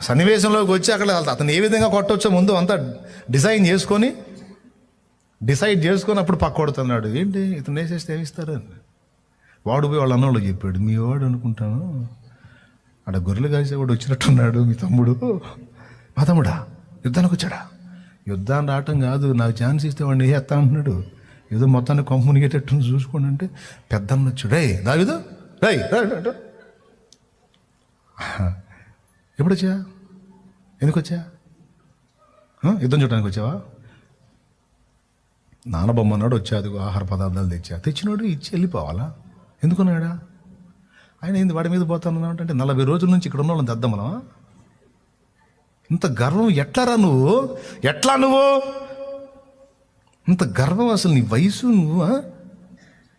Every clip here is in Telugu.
సన్నివేశంలోకి వచ్చి అక్కడ అతను ఏ విధంగా కొట్టవచ్చో ముందు అంతా డిసైడ్ చేసుకొని అప్పుడు పక్క కొడుతున్నాడు. ఏంటి ఇతను వేసేస్తే ఏమిస్తారు? వాడు పోయి వాళ్ళ అన్నోళ్ళు చెప్పాడు, మీ వాడు అనుకుంటాను ఆడ గొర్రెలు కాసేవాడు వచ్చినట్టున్నాడు, మీ తమ్ముడు. మా తమ్ముడా యుద్ధానికి వచ్చాడా? యుద్ధాన్ని రావటం కాదు, నాకు ఛాన్స్ ఇస్తే వాడిని వేస్తా అంటున్నాడు. ఏదో మొత్తాన్ని కొంప మునిగేటట్టు చూసుకోండి అంటే పెద్దన్న వచ్చాడు. దావీదు ఎప్పుడు వచ్చా? ఎందుకు వచ్చా? యుద్ధం చూడడానికి వచ్చావా? నానబొమ్మన్నాడు, వచ్చాది ఆహార పదార్థాలు తెచ్చినాడు, ఇచ్చి వెళ్ళిపోవాలా? ఎందుకున్నాడా ఆయన? ఏంది వాడి మీద పోతాను అంటే 40 రోజుల నుంచి ఇక్కడ ఉన్న వాళ్ళని తెద్దామనా? ఇంత గర్వం ఎట్లారా నువ్వు? నువ్వు ఇంత గర్వం అసలు? నీ వయసు నువ్వు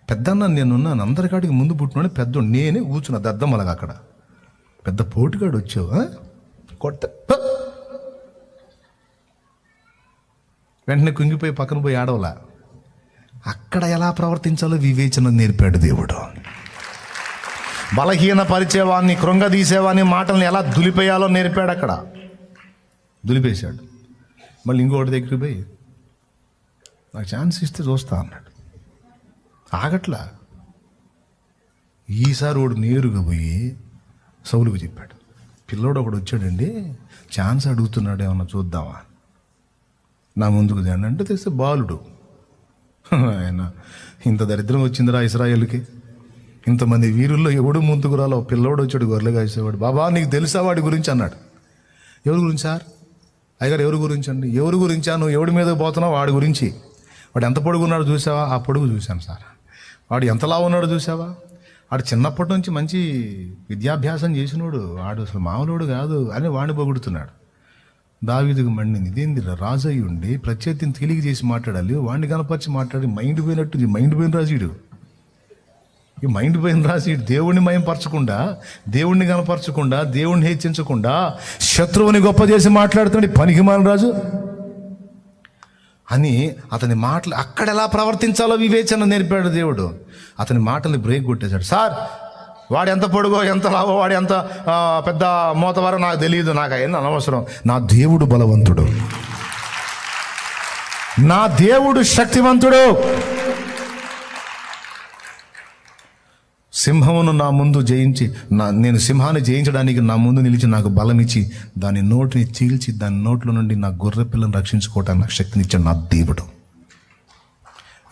పెద్దన్న నేనున్నాను, అందరికాడికి ముందు పుట్టినోడే పెద్ద, నేనే కూర్చున్నా దద్దమ్మలాగా. అక్కడ పెద్ద పోటుగాడు వచ్చావు వెంటనే కుంగిపోయి పక్కన పోయి ఆడవలా. అక్కడ ఎలా ప్రవర్తించాలో వివేచన నేర్పాడు దేవుడు. బలహీన పరిచేవాన్ని, కృంగదీసేవాన్ని మాటల్ని ఎలా దులిపేయాలో నేర్పాడు. అక్కడ దులిపేశాడు. మళ్ళీ ఇంకోటి దగ్గరికి పోయి నాకు ఛాన్స్ ఇస్తే చూస్తా అన్నాడు. ఆగట్లా. ఈసారి వాడు నేరుగా పోయి సౌలుకు చెప్పాడు, పిల్లోడు ఒకడు వచ్చాడండి, ఛాన్స్ అడుగుతున్నాడు, ఏమన్నా చూద్దామా, నా ముందుకు తేండి అంటే తెస్తే బాలుడు. ఆయన ఇంత దరిద్రం వచ్చిందిరా ఇశ్రాయేలుకి, ఇంతమంది వీరుల్లో ఎవడు ముందుకు రాలో, పిల్లోడు వచ్చాడు గొర్రెలు కాసేవాడు. బాబా నీకు తెలుసా వాడి గురించి అన్నాడు. ఎవరి గురించి సార్? అయ్యగారు ఎవరి గురించి అండి? ఎవరి గురించా? నువ్వు ఎవడి మీద పోతున్నావు? వాడి గురించి. వాడు ఎంత పొడుగున్నాడు చూసావా? ఆ పొడుగు చూశాను సార్. వాడు ఎంతలా ఉన్నాడు చూసావా? వాడు చిన్నప్పటి నుంచి మంచి విద్యాభ్యాసం చేసినోడు, వాడు అసలు మామూలుడు కాదు అని వాడిని పొగుడుతున్నాడు. దావీదుకు మండింది, ఇదేంది రాజు అయ్యి ఉండి ప్రత్యర్థిని తేలిక చేసి మాట్లాడాలి, వాడిని కనపరిచి మాట్లాడి మైండ్ పోయినట్టు. మైండ్ పోయిన రాజీడు, ఈ మైండ్ పోయిన రాజీడు. దేవుణ్ణి మయంపరచకుండా, దేవుణ్ణి కనపరచకుండా, దేవుణ్ణి హెచ్చించకుండా శత్రువుని గొప్ప చేసి మాట్లాడుతున్నాడు పనికిమాలిన రాజు అని. అతని మాటలు అక్కడ ఎలా ప్రవర్తించాలో వివేచన నేర్పాడు దేవుడు. అతని మాటల్ని బ్రేక్ కొట్టేశాడు. సార్ వాడు ఎంత పొడుగో, ఎంత లావో, వాడు ఎంత పెద్ద మోతవారో నాకు తెలియదు, నాకు అయినా అనవసరం. నా దేవుడు బలవంతుడు, నా దేవుడు శక్తివంతుడు. సింహమును నా ముందు జయించి, నేను సింహాన్ని జయించడానికి నా ముందు నిలిచి నాకు బలం ఇచ్చి దాని నోటిని చీల్చి దాని నోట్లో నుండి నా గొర్రె పిల్లని రక్షించుకోవటానికి నాకు శక్తినిచ్చాడు నా దేవుడు.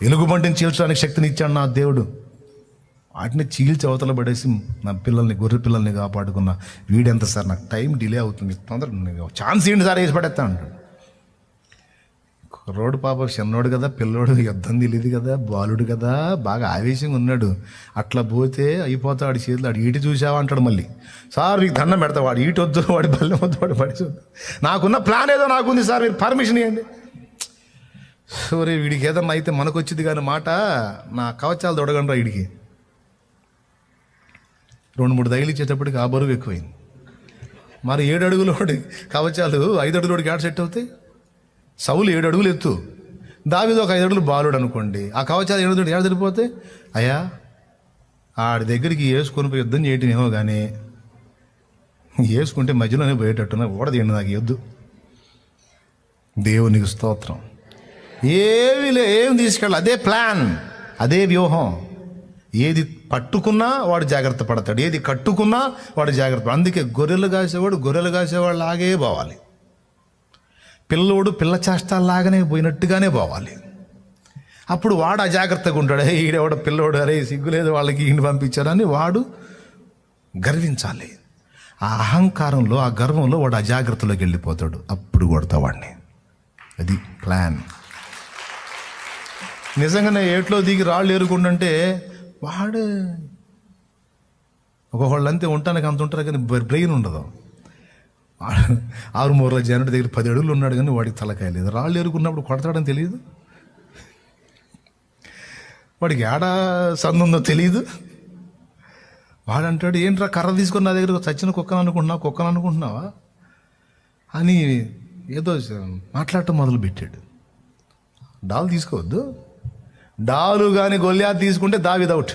ఎలుగుబంటిని చీల్చడానికి శక్తినిచ్చాడు నా దేవుడు. వాటిని చీల్చి అవతల పడేసి నా పిల్లల్ని, గొర్రె పిల్లల్ని కాపాడుకున్న వీడెంత సార్? నాకు టైం డిలే అవుతుంది, తొందరగా ఛాన్స్ ఏంటి సార్, వేసి పడేస్తా అంటాడు. రోడ్డు పాప చిన్నోడు కదా, పిల్లోడు, యుద్ధం తెలియదు కదా, బాలుడు కదా, బాగా ఆవేశంగా ఉన్నాడు. అట్లా పోతే అయిపోతాడు చేతులు. వాడు ఈటి చూసావా అంటాడు. మళ్ళీ సార్ మీకు దండం పెడతా, వాడు ఈటి వద్దు, వాడి బల్లెం వద్దు, వాడు పడి నాకున్న ప్లాన్ ఏదో నాకుంది సార్, మీరు పర్మిషన్ ఇవ్వండి. సరే వీడికి ఏదన్నా అయితే మనకు వచ్చింది కానీ మాట, నా కవచాలు తొడగండ్రా వీడికి. 2-3 తగిలిచ్చేటప్పటికి ఆ బరువు ఎక్కువైంది. మరి 7 అడుగులోడి కవచాలు 5 అడుగులోడికి ఆడ సెట్ అవుతాయి. సౌలు 7 అడుగులు ఎత్తు, దావీదు ఒక 5 అడుగులు బాలుడు అనుకోండి. ఆ కవచాలు 7 అడుగులు ఏడ సరిపోతే? అయ్యా ఆడి దగ్గరికి వేసుకొని పోయి యుద్ధం చేయటం ఏమో కానీ, వేసుకుంటే మధ్యలోనే పోయేటట్టున్నా ఓడదేయండి, నాకు వద్దు. దేవునికి స్తోత్రం. ఏం తీసుకెళ్ళాలి, అదే ప్లాన్, అదే వ్యూహం. ఏది పట్టుకున్నా వాడు జాగ్రత్త పడతాడు, ఏది కట్టుకున్నా వాడు జాగ్రత్త. అందుకే గొర్రెలు కాసేవాడు లాగే పోవాలి. పిల్లోడు పిల్ల చేష్టలాగానే పోయినట్టుగానే పోవాలి. అప్పుడు వాడు అజాగ్రత్తగా ఉంటాడు. ఈడెవడ పిల్లోడు, అరే సిగ్గులేదు వాళ్ళకి ఇంటి పంపించారని వాడు గర్వించాలి. ఆ అహంకారంలో, ఆ గర్వంలో వాడు అజాగ్రత్తలోకి వెళ్ళిపోతాడు. అప్పుడు కొడతా వాడిని. అది ప్లాన్. నిజంగానే ఏట్లో దిగి రాళ్ళు ఏరుకుంటుంటే వాడు ఒక్కొక్కళ్ళంతే ఉంటానికి అంత ఉంటారు కానీ బ్రెయిన్ ఉండదు. 6 జనటి దగ్గర 10 అడుగులు ఉన్నాడు కానీ వాడికి తలకాయ లేదు. రాళ్ళు ఏరుకున్నప్పుడు కొడతాడని తెలియదు, వాడికి ఏడా సందు ఉందో తెలియదు. వాడంటాడు, ఏంట్రా కర్ర తీసుకొని నా దగ్గర చచ్చిన కుక్కను అనుకుంటున్నావా అని ఏదో మాట్లాడటం మొదలుపెట్టాడు. డాల్ తీసుకోవద్దు, డాలు కానీ గొల్లియాత్ తీసుకుంటే దావీదు అవుట్.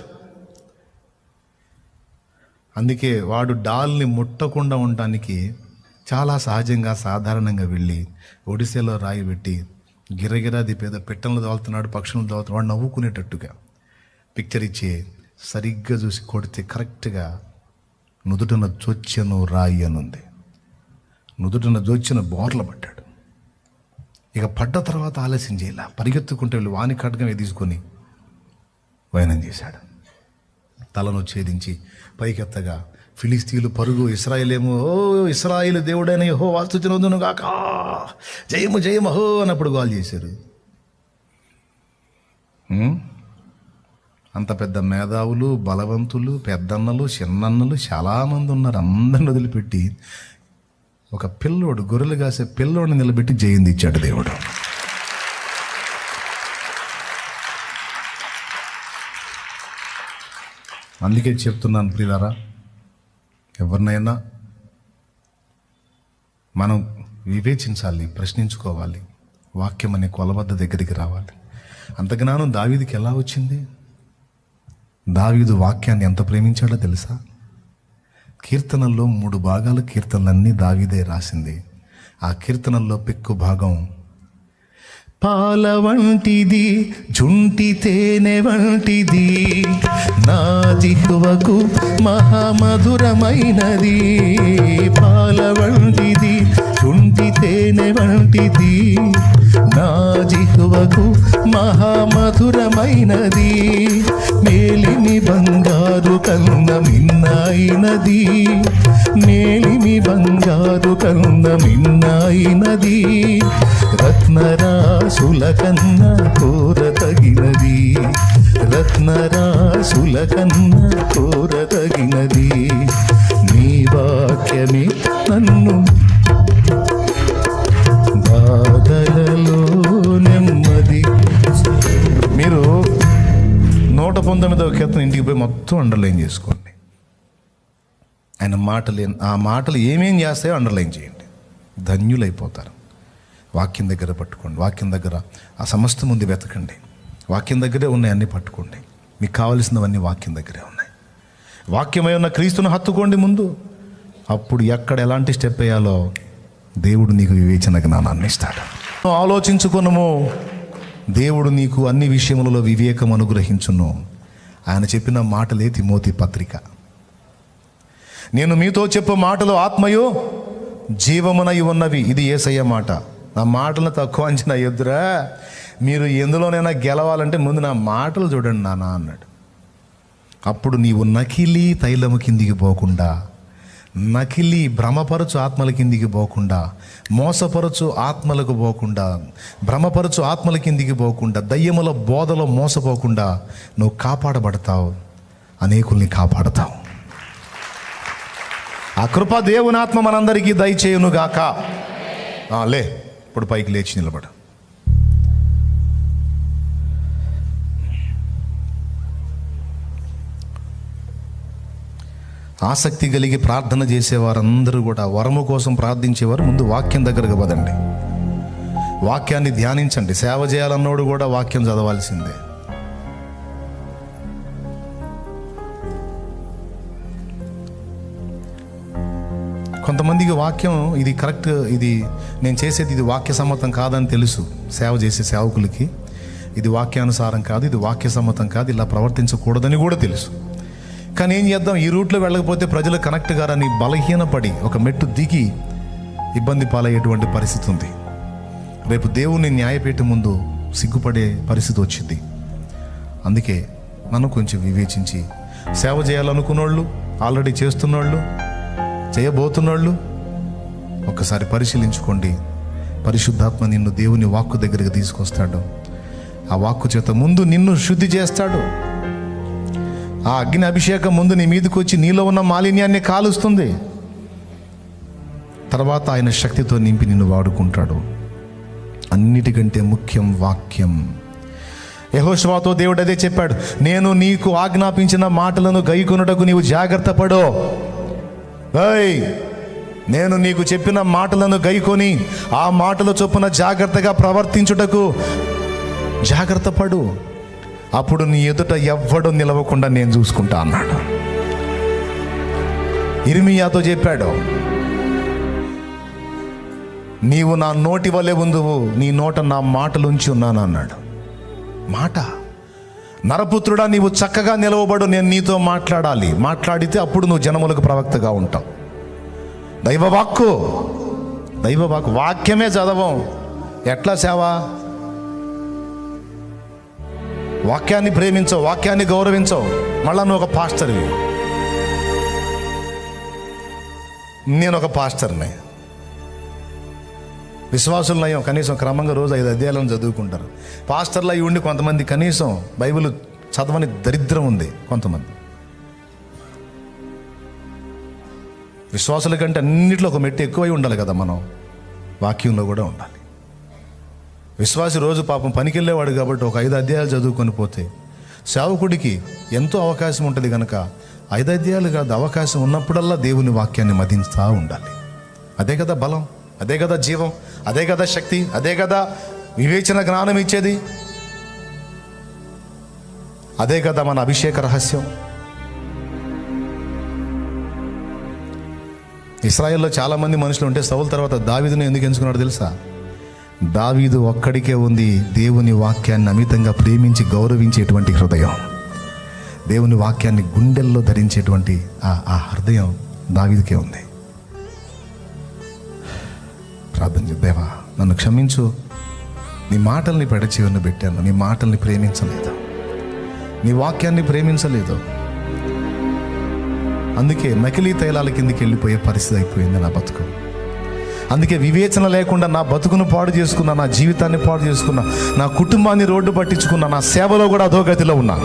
అందుకే వాడు డాల్ని ముట్టకుండా ఉండటానికి చాలా సహజంగా సాధారణంగా వెళ్ళి ఒడిశాలో రాయి పెట్టి గిరగిరా దిపేదో పిట్టలను దోలుతున్నాడు, పక్షులను దోలుతున్నాడు, వాడు నవ్వుకునేటట్టుగా పిక్చర్ ఇచ్చి సరిగ్గా చూసి కొడితే కరెక్ట్గా నుదుటన జొచ్చెను రాయి అని ఉంది. నుదుటన జొచ్చెన బోర్ల పడ్డాడు. ఇక పడ్డ తర్వాత ఆలస్యం చేయాల, పరిగెత్తుకుంటే వెళ్ళి వాని ఖడ్గమే తీసుకొని వైనం చేశాడు. తలను ఛేదించి పైకెత్తగా ఫిలిస్తీన్లు పరుగు, ఇశ్రాయేలేమో ఓ ఇశ్రాయేలు దేవుడైన యెహోవా స్తుతినొందును గాక, జయము జయము హో అన్నప్పుడు గోల్ చేశారు. అంత పెద్ద మేధావులు, బలవంతులు, పెద్దన్నలు, చిన్నన్నలు చాలామంది ఉన్నారు. అందరిని వదిలిపెట్టి ఒక పిల్లోడు, గొర్రెలు కాసే పిల్లోడిని నిలబెట్టి జయంది ఇచ్చాడు దేవుడు. అందుకే చెప్తున్నాను ప్రియులారా, ఎవరినైనా మనం వివేచించాలి, ప్రశ్నించుకోవాలి, వాక్యం అనే కొలబద్ద దగ్గరికి రావాలి. అంత జ్ఞానం దావీదుకి ఎలా వచ్చింది? దావీదు వాక్యాన్ని ఎంత ప్రేమించాడో తెలుసా? కీర్తనల్లో 3 భాగాల కీర్తనలన్నీ దావీదే రాసింది. ఆ కీర్తనల్లో పెక్కు భాగం పాల వంటిది, జుంటి తేనె వంటిది, నా జిహ్వకు మహామధురమైనది. పాల వంటిది, జుంటి తేనె వంటిది, నా జిహ్వకు మహామధురమైనది. మేలిమి బంగారు కన్న మిన్నైనది, మేలిమి బంగారు కన్న మిన్నైనది, రత్నరాసుల కన్న కోరతగినది, రత్నరాసుల కన్న కోరతగినది. నీ వాక్యమే నన్ను బాధలలో నెమ్మది. మీరు 119వ కీర్తన ఇంటికి పోయి మొత్తం అండర్లైన్ చేసుకోండి. ఆయన మాటలు, ఆ మాటలు ఏమేం చేస్తాయో అండర్లైన్ చేయండి, ధన్యులైపోతారు. వాక్యం దగ్గర పట్టుకోండి, వాక్యం దగ్గర ఆ సమస్త ముందు వెతకండి, వాక్యం దగ్గరే ఉన్నాయి అన్నీ పట్టుకోండి. మీకు కావలసినవన్నీ వాక్యం దగ్గరే ఉన్నాయి. వాక్యమై ఉన్న క్రీస్తును హత్తుకోండి ముందు. అప్పుడు ఎక్కడ ఎలాంటి స్టెప్ వేయాలో దేవుడు నీకు వివేచన జ్ఞానాన్ని ఇస్తాడు. ఆలోచించుకున్నాము, దేవుడు నీకు అన్ని విషయములలో వివేకం అనుగ్రహించును. ఆయన చెప్పిన మాటలే తిమోతి పత్రిక. నేను మీతో చెప్పు మాటలు ఆత్మయో జీవమునై ఉన్నవి. ఇది యేసయ్య మాట. నా మాటలను తక్కువ అంచనా ఎద్దురా, మీరు ఎందులోనైనా గెలవాలంటే ముందు నా మాటలు చూడండి నాన్న అన్నాడు. అప్పుడు నీవు నకిలీ తైలము కిందికి పోకుండా, నకిలీ భ్రమపరచు ఆత్మల కిందికి పోకుండా, మోసపరచు ఆత్మలకు పోకుండా, భ్రమపరచు ఆత్మల కిందికి పోకుండా, దయ్యముల బోధలో మోసపోకుండా నువ్వు కాపాడబడతావు, అనేకుల్ని కాపాడతావు. ఆ కృప దేవుని ఆత్మ మనందరికీ దయచేయునుగాక. లే, ఇప్పుడు పైకి లేచి నిలబడు. ఆసక్తి కలిగి ప్రార్థన చేసేవారందరూ కూడా, వరము కోసం ప్రార్థించేవారు ముందు వాక్యం దగ్గరకు పదండి, వాక్యాన్ని ధ్యానించండి. సేవ చేయాలన్నోడు కూడా వాక్యం చదవాల్సిందే. కొంతమందికి వాక్యం ఇది కరెక్ట్, ఇది నేను చేసేది ఇది వాక్య సమ్మతం కాదని తెలుసు. సేవ చేసే సేవకులకి ఇది వాక్యానుసారం కాదు, ఇది వాక్య సమ్మతం కాదు, ఇలా ప్రవర్తించకూడదని కూడా తెలుసు. కానీ ఏం చేద్దాం, ఈ రూట్లో వెళ్ళకపోతే ప్రజలు కనెక్ట్ గారని బలహీనపడి ఒక మెట్టు దిగి ఇబ్బంది పాలయ్యేటువంటి పరిస్థితి ఉంది. రేపు దేవుని న్యాయపీఠం ముందు సిగ్గుపడే పరిస్థితి వచ్చింది. అందుకే నన్ను కొంచెం వివేచించి, సేవ చేయాలనుకున్నోళ్ళు, ఆల్రెడీ చేస్తున్నోళ్ళు, చేయబోతున్నోళ్ళు ఒక్కసారి పరిశీలించుకోండి. పరిశుద్ధాత్మ నిన్ను దేవుని వాక్కు దగ్గరికి తీసుకొస్తాడు. ఆ వాక్కు చేత ముందు నిన్ను శుద్ధి చేస్తాడు. ఆ అగ్ని అభిషేకం ముందు నీ మీదకి వచ్చి నీలో ఉన్న మాలిన్యాన్ని కాలుస్తుంది. తర్వాత ఆయన శక్తితో నింపి నిన్ను వాడుకుంటాడు. అన్నిటికంటే ముఖ్యం వాక్యం. యెహోషువతో దేవుడు అదే చెప్పాడు, నేను నీకు ఆజ్ఞాపించిన మాటలను గైకొనుటకు నీవు జాగ్రత్త పడో. నేను నీకు చెప్పిన మాటలను గైకొని ఆ మాటల చొప్పున జాగ్రత్తగా ప్రవర్తించుటకు జాగ్రత్త పడు. అప్పుడు నీ ఎదుట ఎవ్వడూ నిలవకుండా నేను చూసుకుంటా అన్నాడు. ఇర్మియాతో చెప్పాడు, నీవు నా నోటి వలె ఉందువు, నీ నోట నా మాటలుంచి ఉన్నాను అన్నాడు. మాట. నరపుత్రుడా, నీవు చక్కగా నిలవబడు, నేను నీతో మాట్లాడాలి. మాట్లాడితే అప్పుడు నువ్వు జనములకు ప్రవక్తగా ఉంటావు. దైవవాక్కు, దైవవాక్కు, వాక్యమే చదవం. ఎట్లా సేవ? వాక్యాన్ని ప్రేమించవు, వాక్యాన్ని గౌరవించవు, మళ్ళా నువ్వు ఒక పాస్టర్వి. నేను ఒక పాస్టర్ని. విశ్వాసులు నయం కనీసం క్రమంగా రోజు 5 అధ్యాయాలను చదువుకుంటారు. పాస్టర్లు అయి ఉండి కొంతమంది కనీసం బైబిల్ చదవని దరిద్రం ఉంది కొంతమంది. విశ్వాసుల కంటే అన్నింటిలో ఒక మెట్టు ఎక్కువై ఉండాలి కదా, మనం వాక్యంలో కూడా ఉండాలి. విశ్వాసి రోజు పాపం పనికి వెళ్ళేవాడు కాబట్టి ఒక 5 అధ్యాయాలు చదువుకొని పోతే సేవకుడికి ఎంతో అవకాశం ఉంటుంది కనుక 5 అధ్యాయాలు కాదు, అవకాశం ఉన్నప్పుడల్లా దేవుని వాక్యాన్ని మదించుతూ ఉండాలి. అదే కదా బలం, అదే కదా జీవం, అదే కదా శక్తి, అదే కదా వివేచన జ్ఞానం ఇచ్చేది, అదే కదా మన అభిషేక రహస్యం. ఇశ్రాయేల్లో చాలామంది మనుషులు ఉంటే సౌలు తర్వాత దావీదుని ఎందుకు ఎంచుకున్నాడు తెలుసా? దావీదు ఒక్కడికే ఉంది దేవుని వాక్యాన్ని అమితంగా ప్రేమించి గౌరవించేటువంటి హృదయం. దేవుని వాక్యాన్ని గుండెల్లో ధరించేటువంటి ఆ హృదయం దావీదుకే ఉంది. ప్రార్థన చేద్దాం. దేవా, నన్ను క్షమించు, నీ మాటల్ని పెడచెవిన పెట్టాను, నీ మాటల్ని ప్రేమించలేదు, నీ వాక్యాన్ని ప్రేమించలేదు. అందుకే నకిలీ తైలాల కిందికి వెళ్ళిపోయే పరిస్థితి అయిపోయింది నా బతుకు. అందుకే వివేచన లేకుండా నా బతుకును పాడు చేసుకున్నా, నా జీవితాన్ని పాడు చేసుకున్నా, నా కుటుంబాన్ని రోడ్డు పట్టించుకున్నా, నా సేవలో కూడా అధోగతిలో ఉన్నా.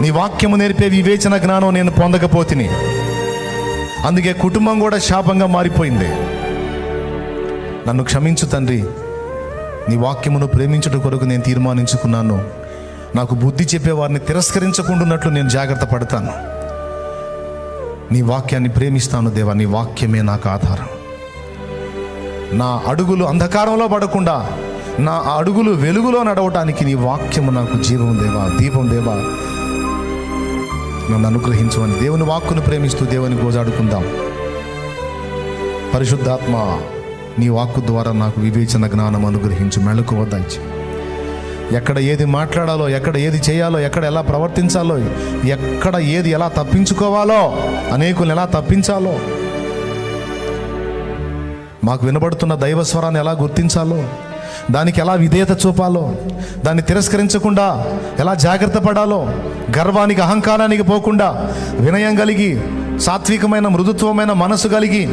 నీ వాక్యము నేర్పే వివేచన జ్ఞానం నేను పొందకపోతిని. అందుకే కుటుంబం కూడా శాపంగా మారిపోయింది. నన్ను క్షమించు తండ్రి. నీ వాక్యమును ప్రేమించుట కొరకు నేను తీర్మానించుకున్నాను. నాకు బుద్ధి చెప్పే వారిని తిరస్కరించకుండాన్నట్లు నేను జాగ్రత్త పడతాను. నీ వాక్యాన్ని ప్రేమిస్తాను దేవా. నీ వాక్యమే నాకు ఆధారం. నా అడుగులు అంధకారంలో పడకుండా నా అడుగులు వెలుగులో నడవటానికి నీ వాక్యము నాకు జీవం దేవా, దీపం దేవా. నన్ను అనుగ్రహించమని దేవుని వాక్కును ప్రేమిస్తూ దేవుని గోజాడుకుందాం. పరిశుద్ధాత్మ, నీ వాక్కు ద్వారా నాకు వివేచన జ్ఞానం అనుగ్రహించు, మెళకువ దయచేయి. ఎక్కడ ఏది మాట్లాడాలో, ఎక్కడ ఏది చేయాలో, ఎక్కడ ఎలా ప్రవర్తించాలో, ఎక్కడ ఏది ఎలా తప్పించుకోవాలో, అనేకులను ఎలా తప్పించాలో, మాకు వినబడుతున్న దైవస్వరాన్ని ఎలా గుర్తించాలో, దానికి ఎలా విధేయత చూపాలో, దాన్ని తిరస్కరించకుండా ఎలా జాగ్రత్త పడాలో, గర్వానికి అహంకారానికి పోకుండా వినయం కలిగి సాత్వికమైన మృదుత్వమైన మనసు కలిగి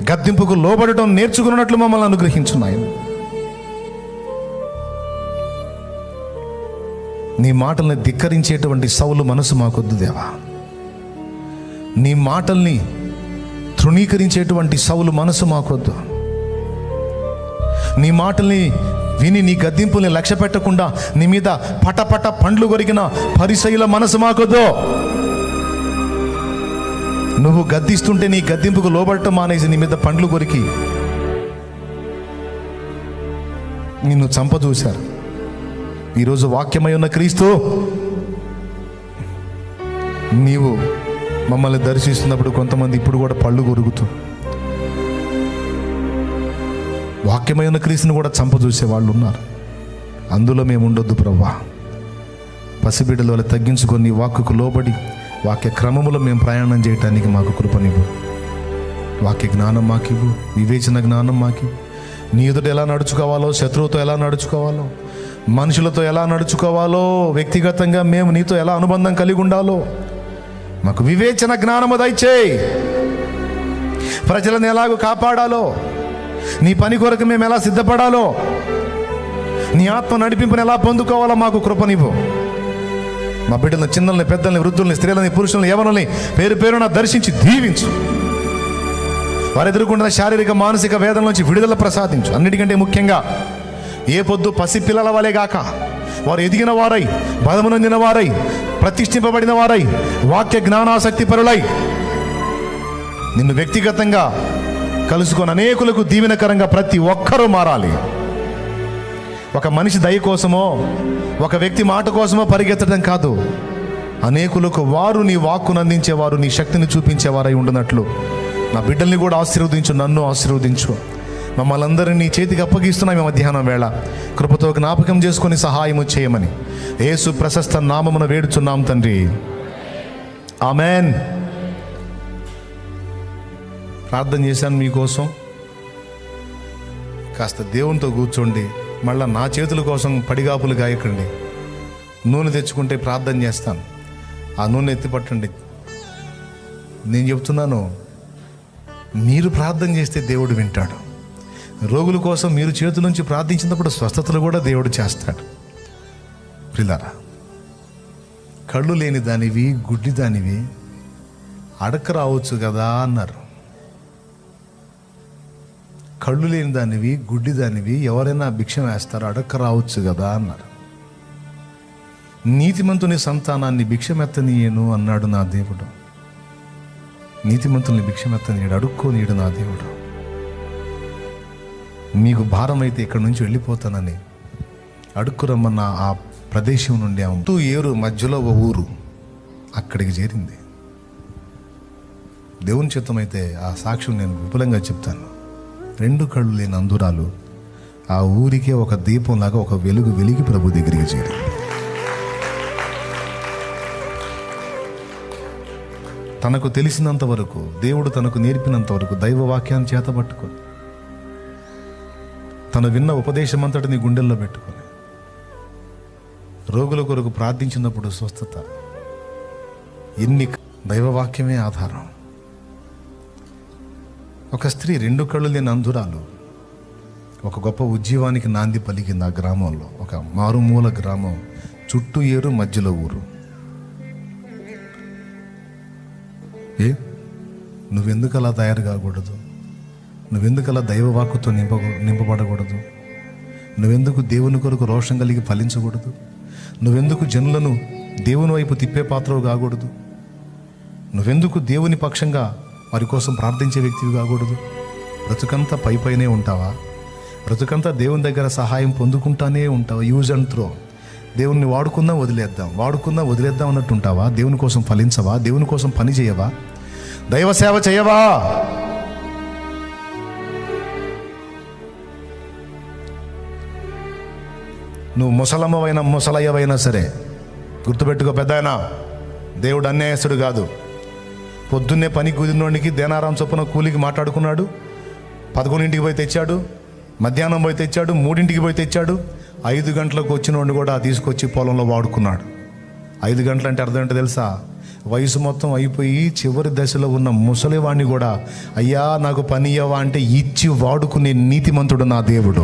గద్దింపుకు లోబడటం నేర్చుకున్నట్లు మమ్మల్ని అనుగ్రహించున్నాయి. నీ మాటల్ని ధిక్కరించేటువంటి సౌలు మనసు మాకొద్దు దేవా. నీ మాటల్ని తృణీకరించేటువంటి సౌలు మనసు మాకొద్దు. నీ మాటల్ని విని నీ గద్దింపుల్ని లక్ష్య పెట్టకుండా నీ మీద పటపట పండ్లు కొరికిన పరిసయ్యుల మనసు మాకొద్దు. నువ్వు గద్దిస్తుంటే నీ గద్దింపుకు లోబడటం మానేసి నీ మీద పండ్లు కొరికి నిన్ను చంపదూశారు. ఈరోజు వాక్యమై ఉన్న క్రీస్తు, నీవు మమ్మల్ని దర్శిస్తున్నప్పుడు కొంతమంది ఇప్పుడు కూడా పళ్ళు కొరుకుతూ వాక్యమై ఉన్న క్రీస్తుని కూడా చంపదూసే వాళ్ళు ఉన్నారు. అందులో మేము ఉండొద్దు ప్రభువా. పసిబిడ్డల వల్ల తగ్గించుకొని నీ వాక్కుకు లోబడి వాక్య క్రమములో మేము ప్రయాణం చేయటానికి మాకు కృపనివ్వు. వాక్య జ్ఞానం మాకివ్వు, వివేచన జ్ఞానం మాకివ్వు. నీ ఎదుట ఎలా నడుచుకోవాలో, శత్రువుతో ఎలా నడుచుకోవాలో, మనుషులతో ఎలా నడుచుకోవాలో, వ్యక్తిగతంగా మేము నీతో ఎలా అనుబంధం కలిగి ఉండాలో మాకు వివేచన జ్ఞానము దయచేయి. ప్రజలను ఎలాగో కాపాడాలో, నీ పని కొరకు మేము ఎలా సిద్ధపడాలో, నీ ఆత్మ నడిపింపుని ఎలా పొందుకోవాలో మాకు కృపనివ్వు. మా బిడ్డలను, చిన్నల్ని, పెద్దల్ని, వృద్ధుల్ని, స్త్రీలని, పురుషుల్ని, యవనుల్ని పేరు పేరున దర్శించి దీవించు. వారు ఎదుర్కొంటున్న శారీరక మానసిక వేదన నుంచి విడుదల ప్రసాదించు. అన్నిటికంటే ముఖ్యంగా ఏ పొద్దు పసిపిల్లల వలె గాక వారు ఎదిగిన వారై, బలము నొందిన వారై, ప్రతిష్ఠింపబడిన వారై, వాక్య జ్ఞానాసక్తి పరులై నిన్ను వ్యక్తిగతంగా కలుసుకొని అనేకులకు దీవెనకరంగా ప్రతి ఒక్కరూ మారాలి. ఒక మనిషి దయ కోసమో, ఒక వ్యక్తి మాట కోసమో పరిగెత్తడం కాదు. అనేకులకు వారు నీ వాక్కును అందించేవారు, నీ శక్తిని చూపించేవారై ఉండునట్లు నా బిడ్డల్ని కూడా ఆశీర్వదించు, నన్ను ఆశీర్వదించు. మమ్మల్ని అందరినీ నీ చేతికి అప్పగిస్తున్నాం. ఈ మధ్యాహ్నం వేళ కృపతో జ్ఞాపకం చేసుకొని సహాయము చేయమని యేసు ప్రశస్త నామమున వేడుచున్నాం తండ్రి. ఆమెన్. ప్రార్థన చేశాను మీకోసం. కాస్త దేవునితో కూర్చోండి. మళ్ళీ నా చేతుల కోసం పడిగాపులు గాయకండి. నూనె తెచ్చుకుంటే ప్రార్థన చేస్తాను. ఆ నూనె ఎత్తి పట్టండి. నేను చెప్తున్నాను, మీరు ప్రార్థన చేస్తే దేవుడు వింటాడు. రోగుల కోసం మీరు చేతుల నుంచి ప్రార్థించినప్పుడు స్వస్థతలు కూడా దేవుడు చేస్తాడు. ప్రియులారా, కళ్ళు లేని దానివి, గుడ్డి దానివి అడక రావచ్చు కదా అన్నారు. కళ్ళు లేని దానివి, గుడ్డి దానివి ఎవరైనా భిక్షం వేస్తారో అడక్క రావచ్చు కదా అన్నారు. నీతిమంతుని సంతానాన్ని భిక్షమెత్తనీయను అన్నాడు నా దేవుడు. నీతిమంతుల్ని భిక్షమెత్తనీయడు, అడుక్కోనీయడు నా దేవుడు. మీకు భారం అయితే ఇక్కడి నుంచి వెళ్ళిపోతానని అడుక్కు రమ్మన్న ఆ ప్రదేశం నుండి ఏరు మధ్యలో ఓ ఊరు, అక్కడికి చేరింది. దేవుని చిత్తమైతే ఆ సాక్ష్యం నేను విపులంగా చెప్తాను. 2 కళ్ళు లేని అంధురాలు ఆ ఊరికే ఒక దీపంలాగా ఒక వెలుగు వెలిగి ప్రభు దగ్గరికి చేరింది. తనకు తెలిసినంత వరకు, దేవుడు తనకు నేర్పినంత వరకు దైవవాక్యాన్ని చేతబట్టుకొని, తను విన్న ఉపదేశం అంతటిని గుండెల్లో పెట్టుకొని రోగుల కొరకు ప్రార్థించినప్పుడు స్వస్థత. ఎన్ని దైవవాక్యమే ఆధారం. ఒక స్త్రీ 2 కళ్ళు లేని అంధురాలు ఒక గొప్ప ఉద్యమానికి నాంది పలికింది. ఆ గ్రామంలో, ఒక మారుమూల గ్రామం, చుట్టూ ఏరు మధ్యలో ఊరు. నువ్వెందుకు అలా తయారు కాకూడదు? నువ్వెందుకు అలా దైవవాక్కుతో నింపబడకూడదు? నువ్వెందుకు దేవుని కొరకు రోషం కలిగి ఫలించకూడదు? నువ్వెందుకు జనులను దేవుని వైపు తిప్పే పాత్రవు కాకూడదు? నువ్వెందుకు దేవుని పక్షంగా వారి కోసం ప్రార్థించే వ్యక్తివి కాకూడదు? బ్రతుకంతా పైనే ఉంటావా? బ్రతుకంతా దేవుని దగ్గర సహాయం పొందుకుంటానే ఉంటావా? Use and throw. దేవుణ్ణి వాడుకుందాం వదిలేద్దాం అన్నట్టు ఉంటావా? దేవుని కోసం ఫలించవా? దేవుని కోసం పని చేయవా? దైవ సేవ చేయవా? నువ్వు ముసలమ్మవైనా ముసలయ్యవైనా సరే గుర్తుపెట్టుకో పెద్దాయన, దేవుడు అన్యాయస్తుడు కాదు. పొద్దున్నే పని కుదిరినోడికి దేనారాం చొప్పున కూలికి మాట్లాడుకున్నాడు. 11ంటికి పోయి తెచ్చాడు, మధ్యాహ్నం పోయి తెచ్చాడు, 3ంటికి పోయి తెచ్చాడు. 5 గంటలకు వచ్చినోడిని కూడా తీసుకొచ్చి పొలంలో వాడుకున్నాడు. 5 గంటలు అంటే అర్థం ఏంటో తెలుసా? వయసు మొత్తం అయిపోయి చివరి దశలో ఉన్న ముసలివాడిని కూడా, అయ్యా నాకు పని ఇయ్యవా అంటే ఇచ్చి వాడుకునే నీతిమంతుడు నా దేవుడు.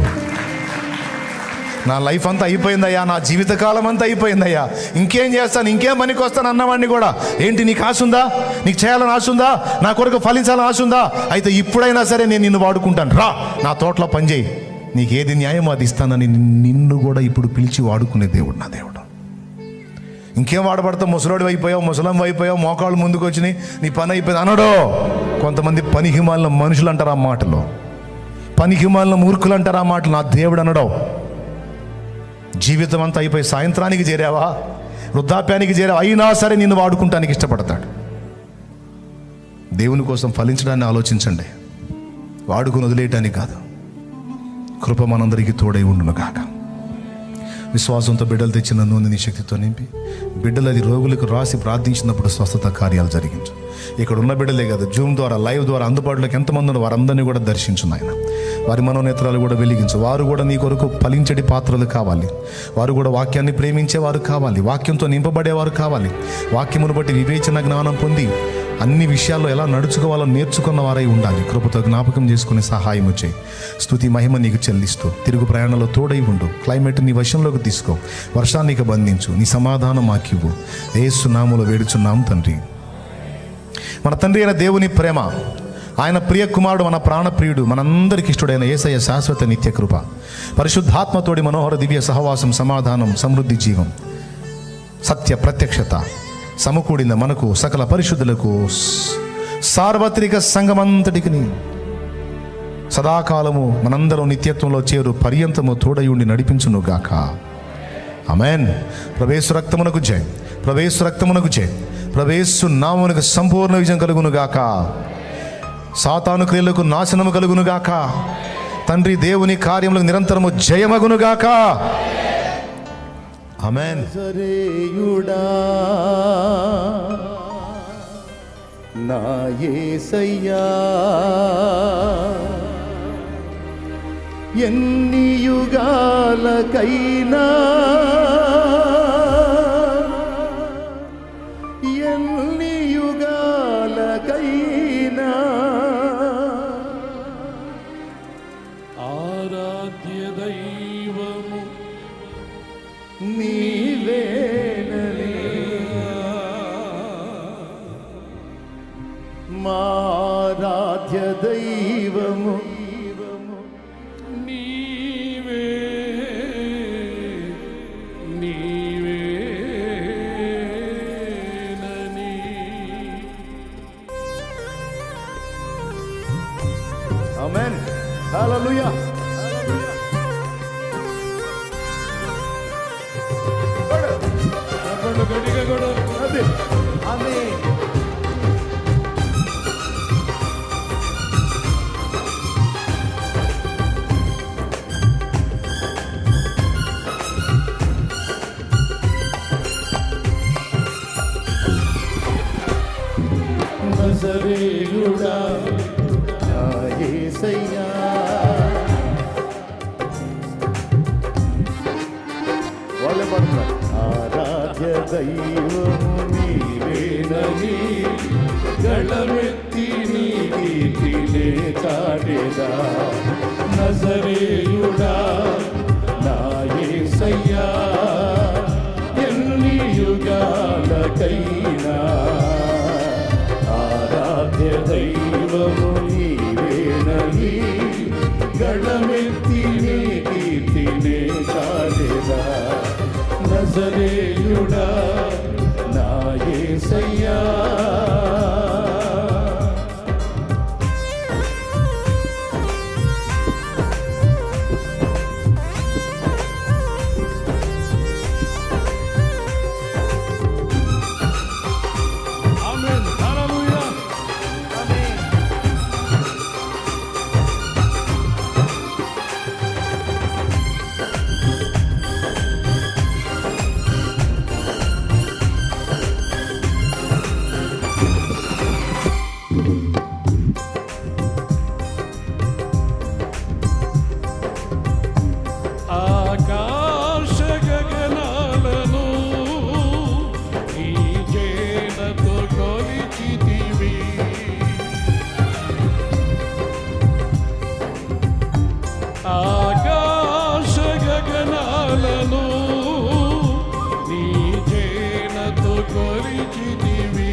నా లైఫ్ అంతా అయిపోయిందయ్యా, నా జీవితకాలం అంతా అయిపోయిందయ్యా, ఇంకేం చేస్తాను, ఇంకేం పనికి వస్తాను అన్నవాడిని కూడా, ఏంటి నీకు ఆశ ఉందా? నీకు చేయాలని ఆశ ఉందా? నా కొరకు ఫలించాలని ఆశ ఉందా? అయితే ఇప్పుడైనా సరే నేను నిన్ను వాడుకుంటాను, రా నా తోటలో పనిచేయి, నీకు ఏది న్యాయం అది ఇస్తానని నిన్ను కూడా ఇప్పుడు పిలిచి వాడుకునే దేవుడు నా దేవుడు. ఇంకేం వాడబడతావు? ముసలోడి అయిపోయావు, ముసలం అయిపోయావు, మోకాళ్ళు ముందుకు వచ్చినాయి, నీ పని అయిపోయింది అనడో. కొంతమంది పనికిమాలిన మనుషులు అంటారు ఆ మాటలు, పనికిమాలిన మూర్ఖులు అంటారు ఆ మాటలు. నా దేవుడు అనడో. జీవితం అంతా అయిపోయి సాయంత్రానికి చేరావా, వృద్ధాప్యానికి చేరావా, అయినా సరే నిన్ను వాడుకుంటానికి ఇష్టపడతాడు. దేవుని కోసం ఫలించడాన్ని ఆలోచించండి, వాడుకుని వదిలేయటానికి కాదు. కృప మనందరికీ తోడై ఉండును గాక. విశ్వాసంతో బిడ్డలు తెచ్చిన నూనెని శక్తితో నింపి బిడ్డలు అది రోగులకు రాసి ప్రార్థించినప్పుడు స్వస్థత కార్యాలు జరిగించు. ఇక్కడ ఉన్న బిడ్డలే కాదు, జూమ్ ద్వారా లైవ్ ద్వారా అందుబాటులోకి ఎంతమంది ఉన్నారు వారందరినీ కూడా దర్శించు నాయన. వారి మనోనేత్రాలు కూడా వెలిగించు. వారు కూడా నీ కొరకు ఫలించడి పాత్రలు కావాలి. వారు కూడా వాక్యాన్ని ప్రేమించేవారు కావాలి, వాక్యంతో నింపబడేవారు కావాలి. వాక్యమును బట్టి వివేచన జ్ఞానం పొంది అన్ని విషయాల్లో ఎలా నడుచుకోవాలో నేర్చుకున్న వారై ఉండాలి. కృపతో జ్ఞాపకం చేసుకుని సహాయం చేయి. స్తుతి మహిమ నీకు చెల్లిస్తూ తిరుగు ప్రయాణంలో తోడై ఉండు. క్లైమేట్ నీ వశంలోకి తీసుకో, వర్షానికి బంధించు, నీ సమాధానం మాకివ్వు. యేసు నామములో వేడుచున్నాం తండ్రి. మన తండ్రి అయిన దేవుని ప్రేమ, ఆయన ప్రియ కుమారుడు, మన ప్రాణప్రియుడు, మనందరికి ఇష్టడైన యేసయ్య శాశ్వత నిత్య కృప, పరిశుద్ధాత్మతోడి మనోహర దివ్య సహవాసం, సమాధానం, సమృద్ధి, జీవం, సత్య ప్రత్యక్షత సమకూడిన మనకు సకల పరిశుద్ధులకు సార్వత్రిక సంఘమంతటికి సదాకాలము మనందరం నిత్యత్వంలో చేరు పర్యంతము తోడయుండి నడిపించును గాక. ఆమేన్. ప్రవేశు రక్తమునకు జై, ప్రవేశు రక్తమునకు జై, ప్రవేశు నామమునకు సంపూర్ణ విజయం కలుగును గాక. సాతాను క్రియలకు నాశనము కలుగునుగాక. తండ్రి దేవుని కార్యములకు నిరంతరము జయమగునుగాక. ఆమేన్. నజరేయుడా నా యేసయ్యా, ఎన్ని యుగాలకైనా ఎన్ని యుగాలకైనా ఆరాధ్య దైవము నీవేనని మారాధ్య దైవము నీవే నీవేనని. ఆమేన్. హల్లెలూయా. గట్టిగా కూడా అదే. ఆమేన్. నజరేయుడా నా యేసయ్యా, వాళ్ళే పాడుతున్నారు. ఆరాధ్య దైవము నీవేనని గళమెత్తి నీ కీర్తినే చాటెదా. నజరేయుడా నా యేసయ్యా, ఎన్ని యుగాలకైనా ఆరాధ్య దైవము నీవేనని గళమెత్తి నీ కీర్తినే చాటెదా. నజరేయుడా నా యేసయ్యా, ఆమేన్. హల్లెలూయా. ఆకాశ గగనాలను నీ చేనతో కొలిచితివి. ఆకాశ గగనాలను నీ చేనతో కొలిచితివి.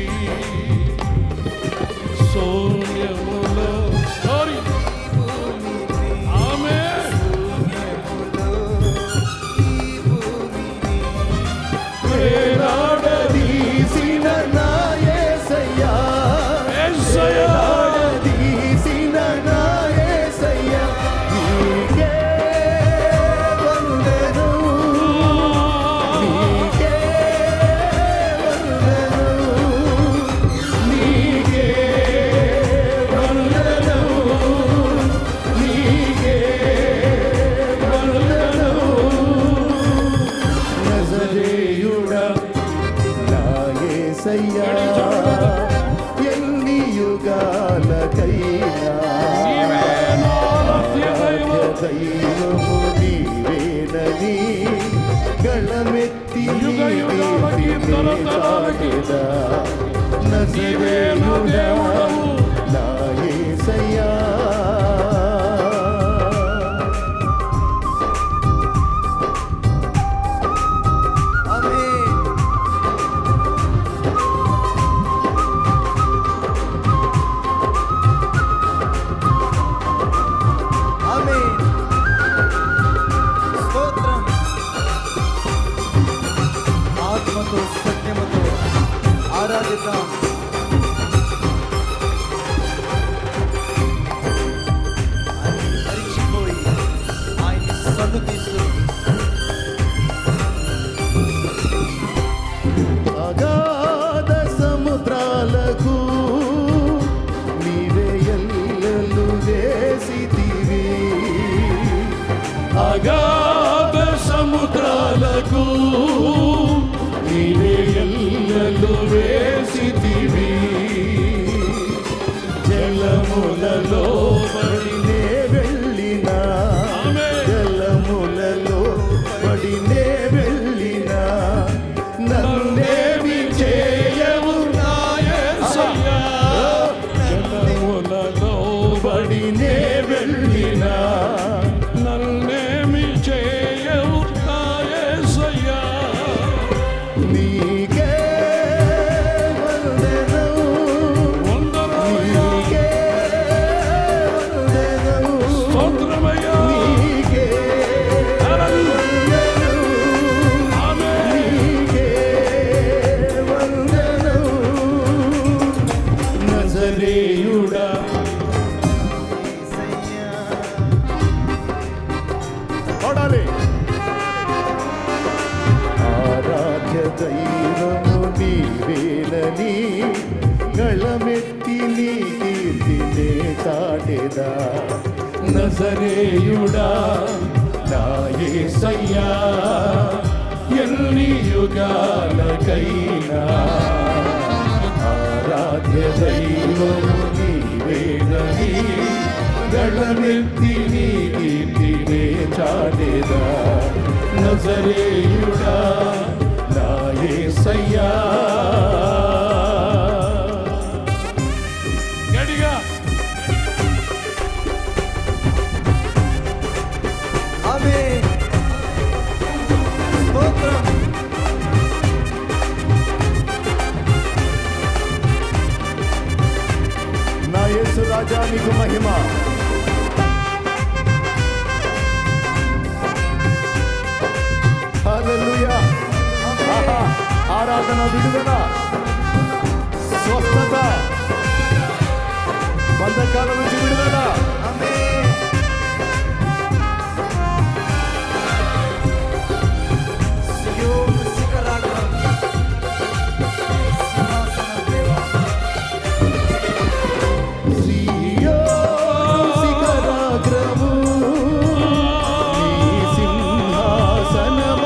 శూన్యములో ఆమేన్. వేలాడదీసిన నా యేసయ్యా, వేలాడదీసిన నా యేసయ్యా, నీకే వందనం, నీకే వందనం, నీకే వందనం, నీకే వందనం. నజరేయుడా నా యేసయ్యా, ఎన్ని యుగాలకైనా ఆరాధ్య దైవము దైవము నీవేనని గళమెత్తి యుగ యుగాలకి తరతరాలకి నీవే నా నజరేయుడా దేవుడవు. నా యేసయ్యా, ఆత్మతో సత్యముతో ఆరాధిద్దాం. కొరకు నీవే ఎల్లలు వేసితివి. జలములలో పడినే వెళ్ళినా, జలములలో పడినే వెళ్ళినా, నన్నేమి చేయవు నా యేసయ్యా. జలములలో పడినే వెళ్ళినా, నన్నేమి చేయవు నా యేసయ్యా. నీకే వందనం, వందనాలయ్యా, నీకే వందనం, స్తోత్రమయ్యా. నీకే హల్లెలూయా. వందనం, ఆమేన్. నీకే వందనం. నజరేయుడా పాడాలి. ఆరాధ్య దైవము నీవేనని గళమెత్తి నీ కీర్తినే చాటెదా. నజరేయుడా నా యేసయ్యా, ఎన్ని యుగాలకైనా ఆరాధ్య దైవము నీవేనని గళమెత్తి నీ కీర్తినే చాటెదా. నజరేయుడా నా యేసయ్యా. గడిగా నా యేసు రాజా నీకు మహిమ. హల్లెలూయా. ఆహా. ఆరాధన, విడుదల, స్వస్థత, బంధకాల నుంచి విడుదల. సియోను శిఖరాగ్రము నీ సింహాసనమాయెనా.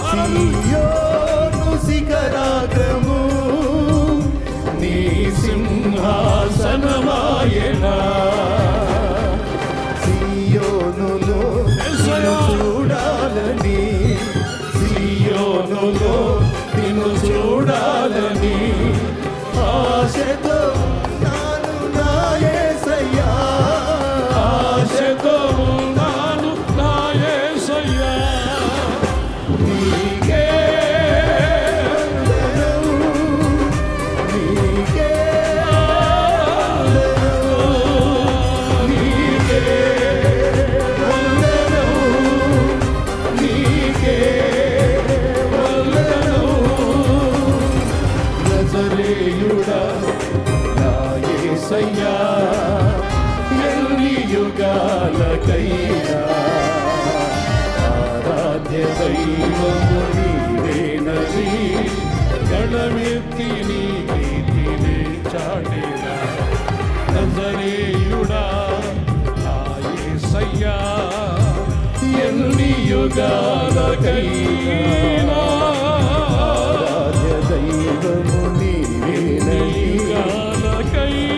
సియోను శిఖరాగ్రము నీ సింహాసనమాయెనా. సియోనులో నిన్ను చూడాలని, సియోనులో నిన్ను చూడాలని ఆశతో నాను నా యేసయ్యా. ఆశతో ఉన్నాను నా యేసయ్యా. నీకే వందనం, నీకే వందనం, నీకే వందనం, నీకే వందనం. నజరేయుడా నా యేసయ్యా, ఎన్ని యుగాలకైనా ఆరాధ్య దైవము నీవేనని గళమెత్తి నీ కీర్తినే చాటెదా. నజరేయుడా నా యేసయ్యా, ఎన్ని యుగాలకైనా ఆరాధ్య దైవము నీవేనని యుగాలకైనా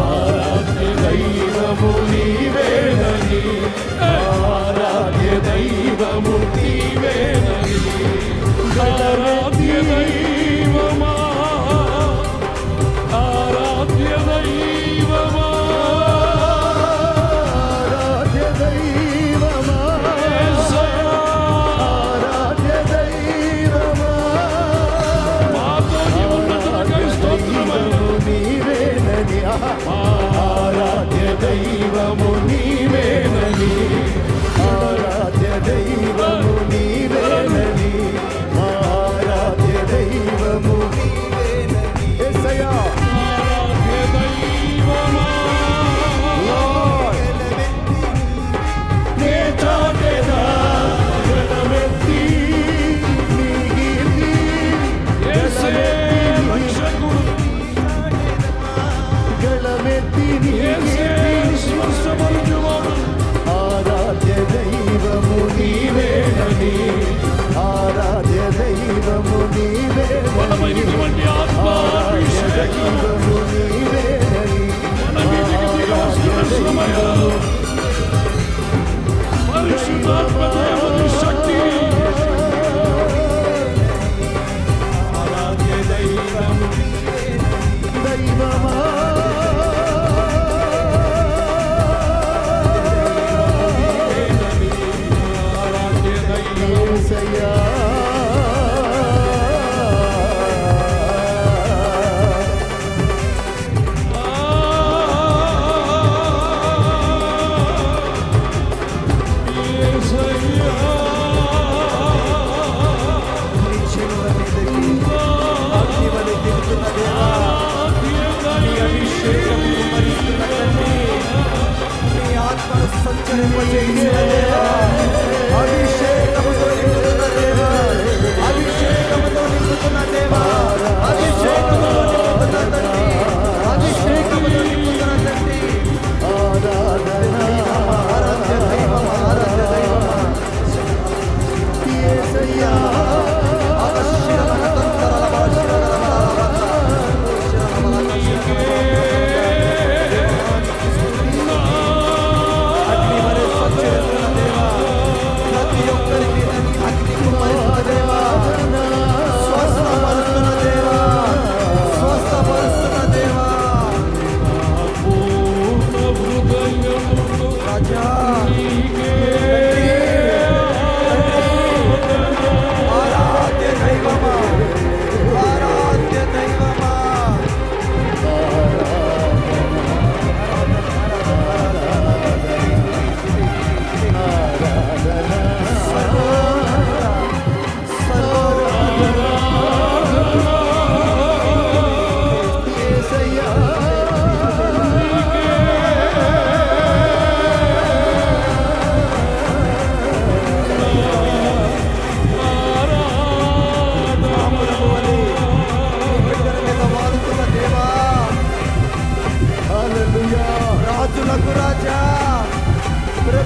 ఆరాధ్య దైవము నీవేనని, ఆరాధ్య దైవము నీవేనని. ఆరాధ్య దైవమా, ఆరాధ్య దైవమా, ఆరాధ్య దైవమా. యేసయ్యా.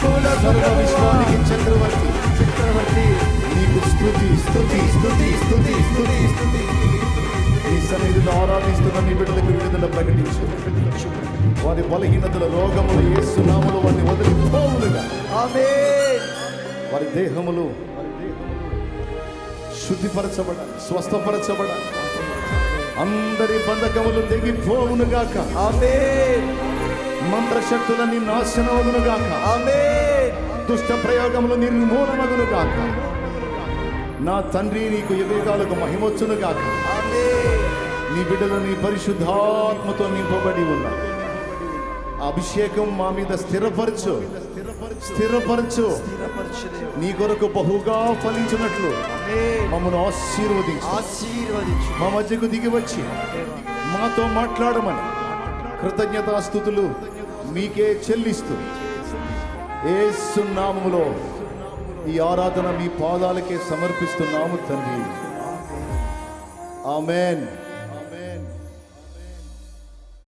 సర్వ విశ్వానికి చక్రవర్తి నీకు స్తుతి స్తుతి స్తుతి స్తుతి స్తుతి స్తుతి నీ సన్నిధిలో ఆరాధిస్తున్న నీ బిడ్డలకు విడుదల ప్రకటించు వారి బలహీనతల రోగములు యేసు నామములో వారిని వదిలిపోవునుగా ఆమేన్. వారి దేహములు శుద్ధిపరచబడాలి, స్వస్థపరచబడాలి. అందరి బంధకములు తెగిపోవునుగాక. ఆమేన్. మంత్రశక్తులన్నీ నాశనమగునుగాక. ఆమేన్. దుష్ట ప్రయోగములు నిర్మూలమగునుగాక. నా తండ్రి నీకు యుగాలకు మహిమొచ్చునుగాక. ఆమేన్. నీ బిడ్డలు నీ పరిశుద్ధాత్మతో నింపబడి ఉన్నా అభిషేకం మా మీద స్థిరపరచు స్థిరపరచు. నీ కొరకు బహుగా ఫలించినట్లు ఆమేన్. మమ్మల్ని ఆశీర్వదించు. ఆశీర్వదించు. మా మధ్యకు దిగి వచ్చి మాతో మాట్లాడమని కృతజ్ఞతాస్తుతులు మీకే చెల్లిస్తూ యేసు నామములో ఈ ఆరాధన మీ పాదాలకే సమర్పిస్తున్నాము తండ్రి. ఆమేన్.